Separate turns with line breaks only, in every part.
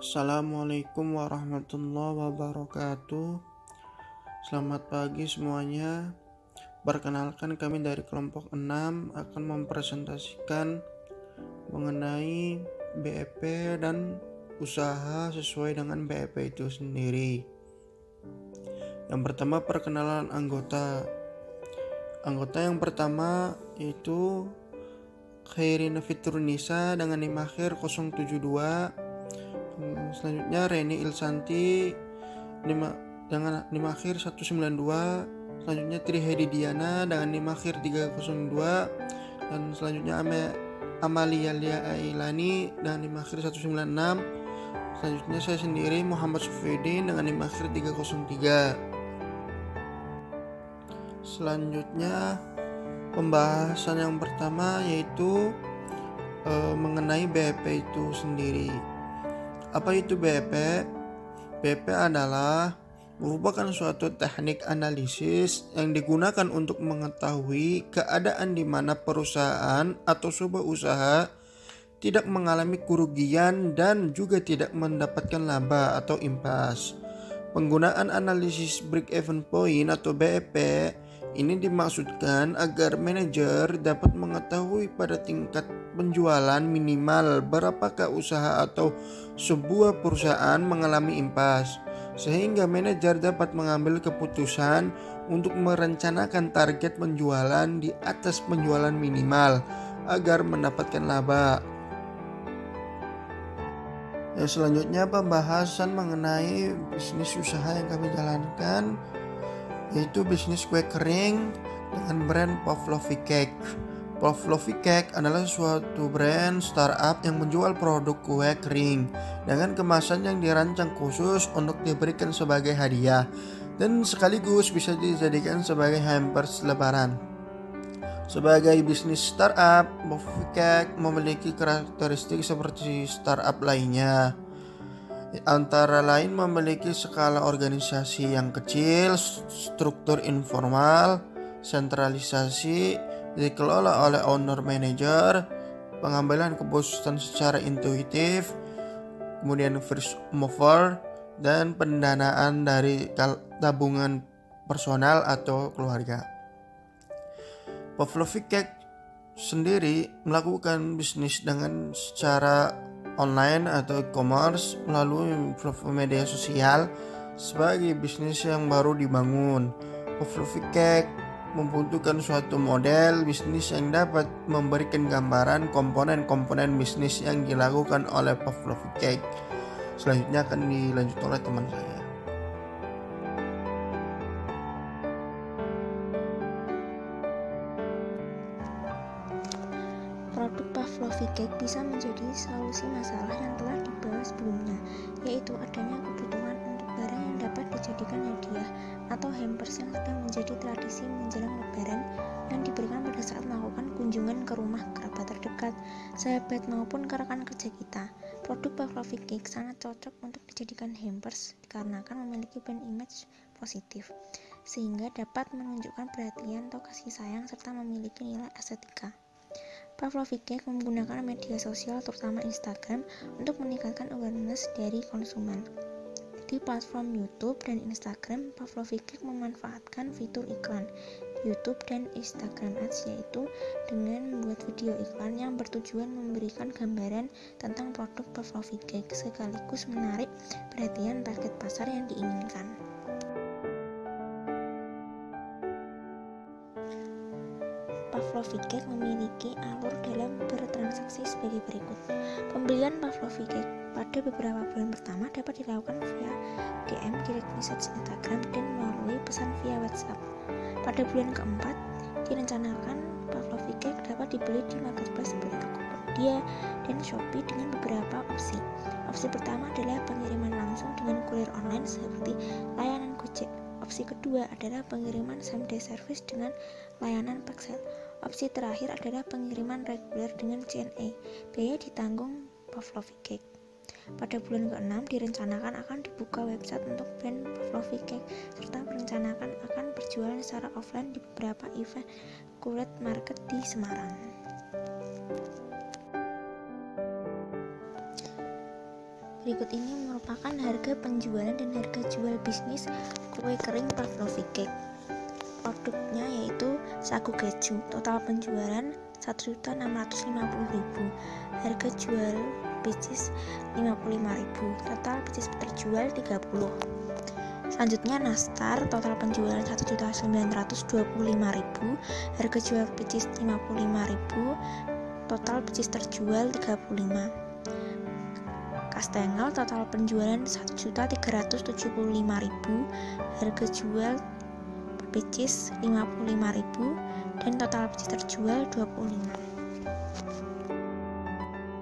Assalamualaikum warahmatullahi wabarakatuh. Selamat pagi semuanya. Perkenalkan, kami dari kelompok 6 akan mempresentasikan mengenai BEP dan usaha sesuai dengan BEP itu sendiri. Yang pertama, perkenalan anggota. Anggota yang pertama yaitu Khairina Fitrunisa dengan NIM akhir 072. Selanjutnya Reni Ilsanti dengan NIM akhir 192. Selanjutnya Tri Hedi Diana dengan NIM akhir 302. Dan selanjutnya Amalia Lia Ailani dengan NIM akhir 196. Selanjutnya saya sendiri Muhammad Sufidin dengan NIM akhir 303. Selanjutnya pembahasan yang pertama yaitu mengenai BEP itu sendiri. Apa itu BEP? BEP adalah merupakan suatu teknik analisis yang digunakan untuk mengetahui keadaan di mana perusahaan atau sebuah usaha tidak mengalami kerugian dan juga tidak mendapatkan laba atau impas. Penggunaan analisis break-even point atau BEP ini dimaksudkan agar manajer dapat mengetahui pada tingkat penjualan minimal berapakah usaha atau sebuah perusahaan mengalami impas, sehingga manajer dapat mengambil keputusan untuk merencanakan target penjualan di atas penjualan minimal agar mendapatkan laba. Selanjutnya pembahasan mengenai bisnis usaha yang kami jalankan, yaitu bisnis kue kering dengan brand Pavlovy Cake. Pavlovy Cake adalah suatu brand startup yang menjual produk kue kering dengan kemasan yang dirancang khusus untuk diberikan sebagai hadiah dan sekaligus bisa dijadikan sebagai hampers lebaran. Sebagai bisnis startup, Pavlovy Cake memiliki karakteristik seperti startup lainnya. Antara lain memiliki skala organisasi yang kecil, struktur informal, sentralisasi, dikelola oleh owner manager, pengambilan keputusan secara intuitif, kemudian first mover, dan pendanaan dari tabungan personal atau keluarga. Pavlovy Cake sendiri melakukan bisnis dengan secara online atau e-commerce melalui platform media sosial sebagai bisnis yang baru dibangun. Pavlovy Cake membutuhkan suatu model bisnis yang dapat memberikan gambaran komponen-komponen bisnis yang dilakukan oleh Pavlovy Cake. Selanjutnya akan dilanjutkan oleh teman saya.
Produk Pavlovy Cake bisa menjadi solusi masalah yang telah dibahas sebelumnya, yaitu adanya kebutuhan untuk barang yang dapat dijadikan hadiah atau hampers yang sudah menjadi tradisi menjelang lebaran yang diberikan pada saat melakukan kunjungan ke rumah kerabat terdekat, sahabat maupun ke rekan kerja kita. Produk Pavlovy Cake sangat cocok untuk dijadikan hampers dikarenakan memiliki brand image positif, sehingga dapat menunjukkan perhatian atau kasih sayang serta memiliki nilai estetika. Pavlovy Cake menggunakan media sosial terutama Instagram untuk meningkatkan awareness dari konsumen. Di platform YouTube dan Instagram, Pavlovy Cake memanfaatkan fitur iklan YouTube dan Instagram Ads, yaitu dengan membuat video iklan yang bertujuan memberikan gambaran tentang produk Pavlovy Cake sekaligus menarik perhatian target pasar yang diinginkan. Pavlovy Cake memiliki alur dalam bertransaksi sebagai berikut. Pembelian Pavlovy Cake pada beberapa bulan pertama dapat dilakukan via DM direct message Instagram dan melalui pesan via WhatsApp. Pada bulan keempat, direncanakan Pavlovy Cake dapat dibeli di marketplace seperti Tokopedia dan Shopee dengan beberapa opsi. Opsi pertama adalah pengiriman langsung dengan kurir online seperti layanan Gojek. Opsi kedua adalah pengiriman same day service dengan layanan Paxel. Opsi terakhir adalah pengiriman reguler dengan CNA. Biaya ditanggung Pavlovy Cake. Pada bulan ke-6 direncanakan akan dibuka website untuk brand Pavlovy Cake serta merencanakan akan berjualan secara offline di beberapa event Kuret Market di Semarang. Berikut ini merupakan harga penjualan dan harga jual bisnis kue kering pavlovi cake. Produknya yaitu sagu keju. Total penjualan 1.650.000. Harga jual pieces 55.000. Total pieces terjual 30. Selanjutnya nastar. Total penjualan 1.925.000. Harga jual pieces 55.000. Total pieces terjual 35. Kastengel. Total penjualan 1.375.000. Harga jual pieces 55.000 dan total pieces terjual 25.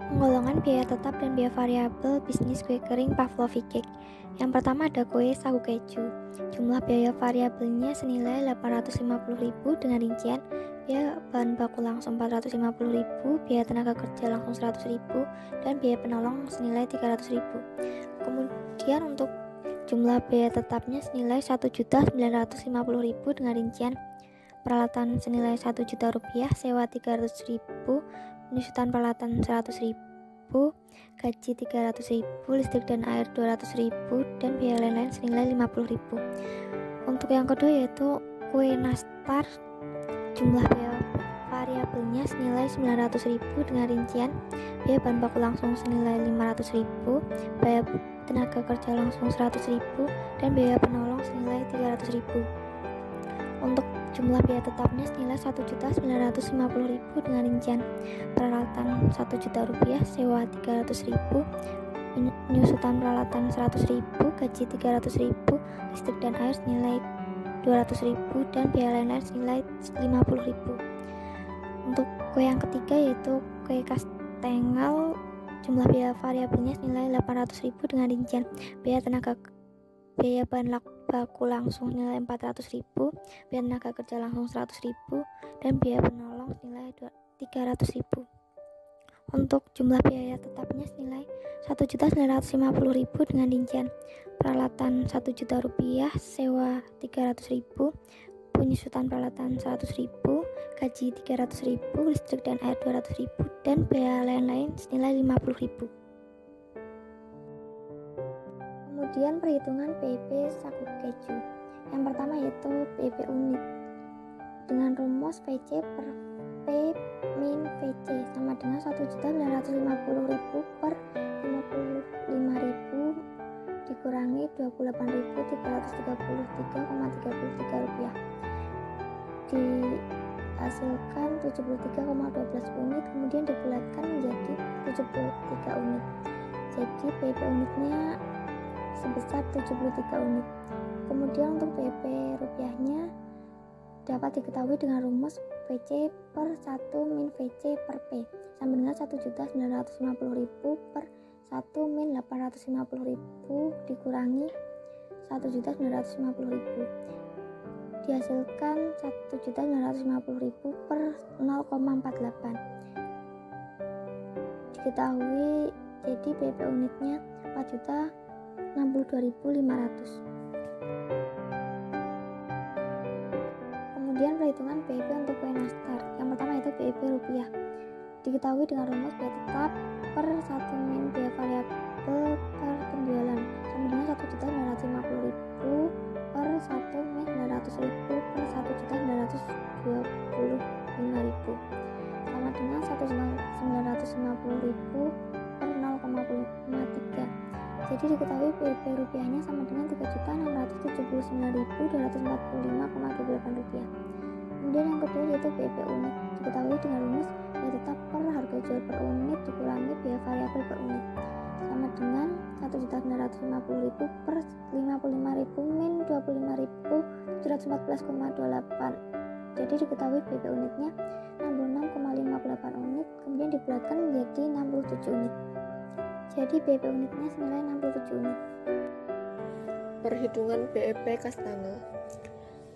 Penggolongan biaya tetap dan biaya variabel bisnis kue kering pavlovi cake. Yang pertama ada kue sagu keju. Jumlah biaya variabelnya senilai 850.000 dengan rincian biaya bahan baku langsung 450.000, biaya tenaga kerja langsung 100.000, dan biaya penolong senilai 300.000. Kemudian untuk jumlah biaya tetapnya senilai 1.950.000 dengan rincian peralatan senilai 1 juta rupiah, sewa 300.000, penyusutan peralatan 100.000, gaji 300.000, listrik dan air 200.000, dan biaya lain-lain senilai 50.000. Untuk yang kedua yaitu kue nastar. Jumlah biaya variabelnya senilai 900.000 dengan rincian biaya bahan baku langsung senilai 500.000, biaya tenaga kerja langsung 100.000, dan biaya penolong senilai 300.000. Untuk jumlah biaya tetapnya senilai 1.950.000 dengan rincian peralatan 1 juta rupiah, sewa 300.000, penyusutan peralatan 100.000, gaji 300.000, listrik dan air senilai 200.000, dan biaya lain-lain senilai 50.000. Untuk kue yang ketiga yaitu kue kastengel. Jumlah biaya variabelnya senilai 800.000 dengan rincian biaya bahan baku langsung nilai 400.000, biaya tenaga kerja langsung 100.000, dan biaya penolong senilai 300.000. Untuk jumlah biaya tetapnya senilai 1.950.000 dengan rincian peralatan 1 juta rupiah, sewa 300.000, penyusutan peralatan 100.000, gaji 300.000, listrik dan air 200.000, dan biaya lain-lain senilai 50.000. Kemudian perhitungan PIP sagu keju. Yang pertama yaitu PIP unit dengan rumus VC per P min VC sama dengan 1.950.000 per 55.000 dikurangi 28.333,33 rupiah. Dihasilkan 73,12 unit, kemudian dibulatkan menjadi 73 unit. Jadi PIP unitnya sebesar 73 unit. Kemudian untuk PIP rupiahnya dapat diketahui dengan rumus VC per 1 min VC per P sama dengan 1.950.000 per 1 min 850.000 dikurangi 1.950.000. Dihasilkan 1.950.000 per 0,48. Diketahui jadi PIP unitnya 4.062.500. Kemudian perhitungan PIP untuk kue nastar. Yang pertama itu PIP rupiah. Diketahui dengan rumus biaya tetap per 1 min biaya variabel per penjualan sama dengan 1.950.000 per 1 min 900.000 per 1.925.000 sama dengan 1.950.000 per 0,53. Jadi diketahui PIP rupiahnya sama dengan 3.679.245,28 rupiah. Kemudian yang kedua yaitu PIP unit. Diketahui dengan rumus biaya tetap per harga jual per unit dikurangi biaya variabel per unit sama dengan 1.950.000 per 55.000 min 25.714,28. Jadi diketahui PIP unitnya 66,58 unit, kemudian dibulatkan menjadi 67 unit. Jadi PIP unitnya senilai 67 unit.
Perhitungan BEP Kastengel.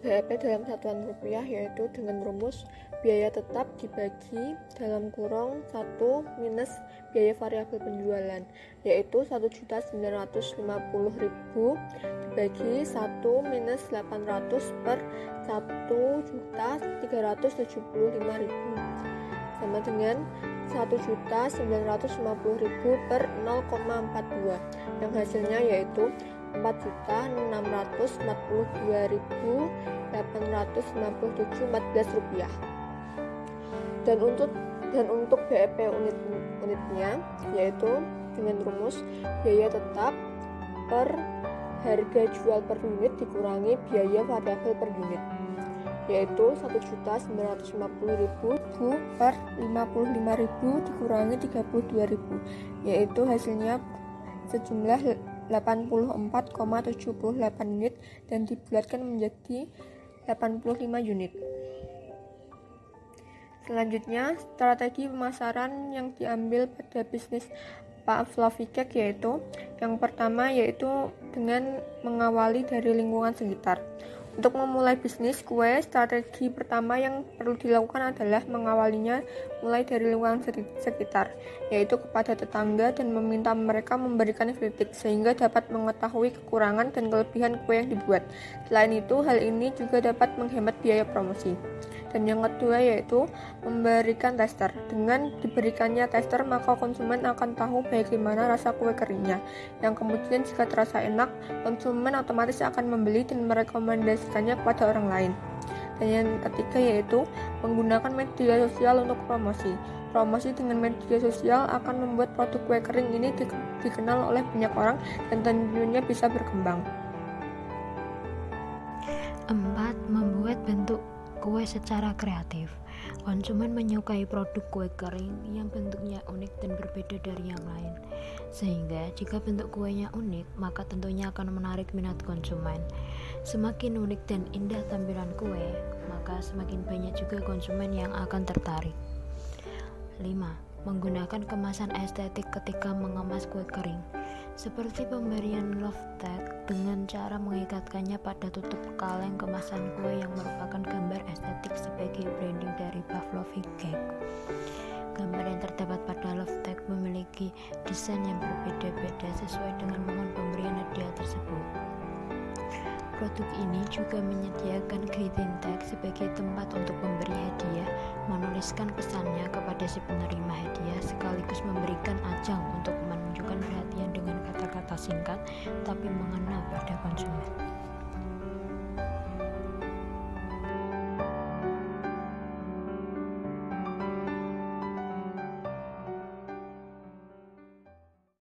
BEP dalam satuan rupiah yaitu dengan rumus biaya tetap dibagi dalam kurung 1 minus biaya variabel penjualan, yaitu 1.950.000 dibagi 1 minus 800 per 1.375.000 sama dengan 1.950.000 per 0,42 yang hasilnya yaitu 4.642.897.14 rupiah. Dan untuk BEP unitnya yaitu dengan rumus biaya tetap per harga jual per unit dikurangi biaya variabel per unit, yaitu 1.950.000 per 55.000 dikurangi 32.000, yaitu hasilnya sejumlah 84,78 unit dan dibulatkan menjadi 85 unit. Selanjutnya, strategi pemasaran yang diambil pada bisnis Pak Fluffy Cake yaitu yang pertama yaitu dengan mengawali dari lingkungan sekitar. Untuk memulai bisnis kue, strategi pertama yang perlu dilakukan adalah mengawalinya mulai dari lingkungan sekitar, yaitu kepada tetangga dan meminta mereka memberikan kritik sehingga dapat mengetahui kekurangan dan kelebihan kue yang dibuat. Selain itu, hal ini juga dapat menghemat biaya promosi. Dan yang kedua yaitu memberikan tester. Dengan diberikannya tester, maka konsumen akan tahu bagaimana rasa kue keringnya, yang kemudian jika terasa enak, konsumen otomatis akan membeli dan merekomendasikannya kepada orang lain. Dan yang ketiga yaitu menggunakan media sosial untuk promosi. Promosi dengan media sosial akan membuat produk kue kering ini dikenal oleh banyak orang dan tentunya bisa berkembang.
4. Membuat bentuk kue secara kreatif. Konsumen menyukai produk kue kering yang bentuknya unik dan berbeda dari yang lain. Sehingga jika bentuk kuenya unik, maka tentunya akan menarik minat konsumen. Semakin unik dan indah tampilan kue, maka semakin banyak juga konsumen yang akan tertarik. 5. Menggunakan kemasan estetik ketika mengemas kue kering. Seperti pemberian love tag dengan cara mengikatkannya pada tutup kaleng kemasan kue yang merupakan gambar estetik sebagai branding dari Pavlovich Cake. Gambar yang terdapat pada love tag memiliki desain yang berbeda-beda sesuai dengan momen pemberian hadiah tersebut. Produk ini juga menyediakan greeting tag sebagai tempat untuk memberi hadiah, menuliskan pesannya kepada si penerima hadiah, sekaligus memberikan ajang untuk menunjukkan perhatian dengan kata-kata singkat tapi mengena pada konsumen.